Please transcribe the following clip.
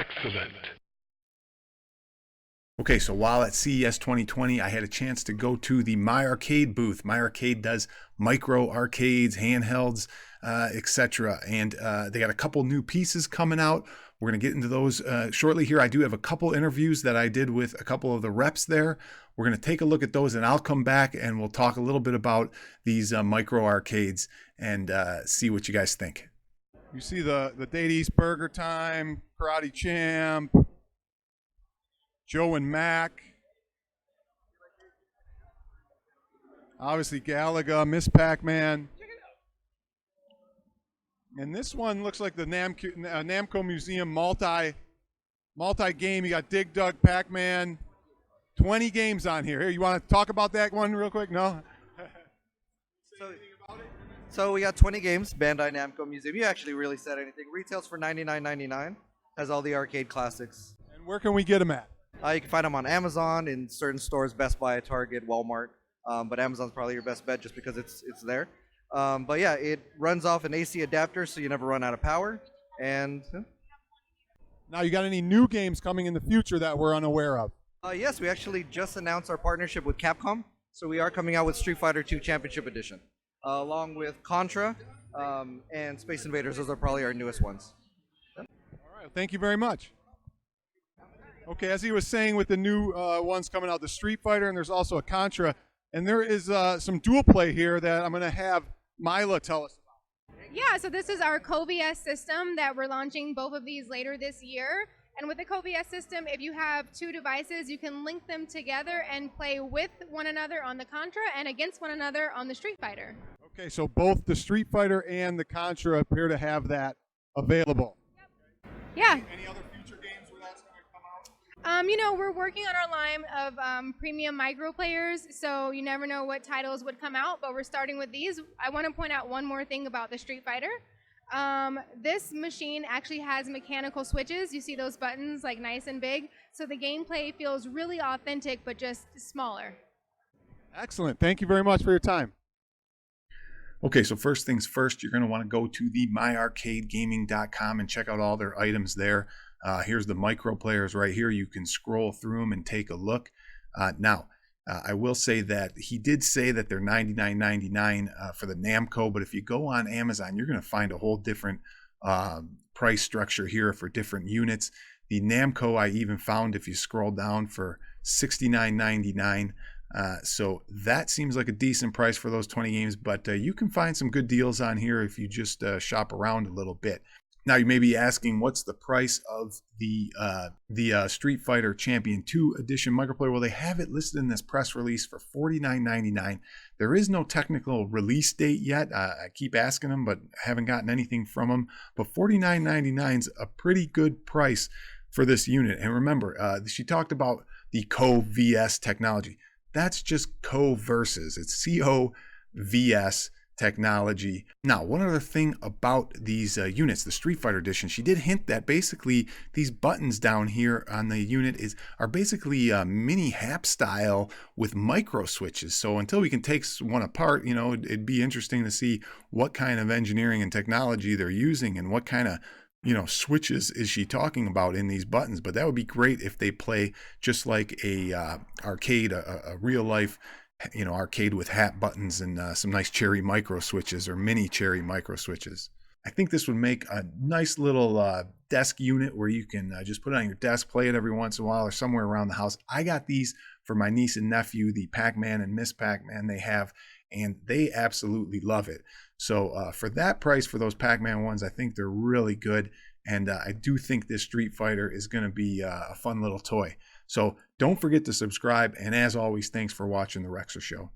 Excellent. Okay, so while at CES 2020, I had a chance to go to the My Arcade booth. My Arcade does micro arcades, handhelds, etc. And they got a couple new pieces coming out. We're going to get into those shortly here. I do have a couple interviews that I did with a couple of the reps there. We're going to take a look at those, and I'll come back and we'll talk a little bit about these micro arcades and see what you guys think. You see the Day's Burger Time, Karate Champ, Joe and Mac, obviously Galaga, Miss Pac-Man, and this one looks like the Namco Museum multi-game. You got Dig Dug, Pac-Man, 20 games on here. Here, you want to talk about that one real quick? No? So we got 20 games, Bandai Namco Museum. You actually really said anything. Retails for $99.99. Has all the arcade classics. And where can we get them at? You can find them on Amazon, in certain stores, Best Buy, Target, Walmart. But Amazon's probably your best bet just because it's there. But yeah, it runs off an AC adapter, so you never run out of power. And now, you got any new games coming in the future that we're unaware of? yes, we actually just announced our partnership with Capcom. So we are coming out with Street Fighter II Championship Edition, along with Contra and Space Invaders. Those are probably our newest ones. All right, thank you very much. Okay, as he was saying, with the new ones coming out, the Street Fighter, and there's also a Contra, and there is some dual play here that I'm going to have Mila tell us about. Yeah, so this is our CoVS system that we're launching both of these later this year. And with the CoVS system, if you have two devices, you can link them together and play with one another on the Contra and against one another on the Street Fighter. Okay, so both the Street Fighter and the Contra appear to have that available. Yep. Yeah. Any other future games where that's going to come out? We're working on our line of premium micro players, so you never know what titles would come out, but we're starting with these. I want to point out one more thing about the Street Fighter. This machine actually has mechanical switches. You see those buttons, like, nice and big, so the gameplay feels really authentic, but just smaller. Excellent. Thank you very much for your time. Okay, so first things first, you're going to want to go to the myarcadegaming.com and check out all their items there. Here's the micro players right here. You can scroll through them and take a look. Now, I will say that he did say that they're $99.99 for the Namco, but if you go on Amazon, you're going to find a whole different price structure here for different units. The Namco I even found, if you scroll down, for $69.99. So that seems like a decent price for those 20 games, but you can find some good deals on here if you just shop around a little bit. Now, you may be asking, what's the price of the Street Fighter Champion 2 Edition microplayer? Well, they have it listed in this press release for $49.99. There is no technical release date yet. I keep asking them, but haven't gotten anything from them. But $49.99 is a pretty good price for this unit. And remember, she talked about the CoVS technology. That's just co-versus. It's CoVS technology. Now, one other thing about these units, the Street Fighter Edition, she did hint that basically these buttons down here on the unit are basically mini hap style with micro switches. So until we can take one apart, it'd be interesting to see what kind of engineering and technology they're using and what kind of switches is she talking about in these buttons. But that would be great if they play just like a arcade, a real life arcade with hat buttons and some nice cherry micro switches or mini cherry micro switches. I think this would make a nice little desk unit where you can just put it on your desk, play it every once in a while or somewhere around the house. I got these for my niece and nephew, the Pac-Man and Miss Pac-Man they have, and they absolutely love it. So for that price for those Pac-Man ones, I think they're really good. And I do think this Street Fighter is going to be a fun little toy. So don't forget to subscribe. And as always, thanks for watching The Rexer Show.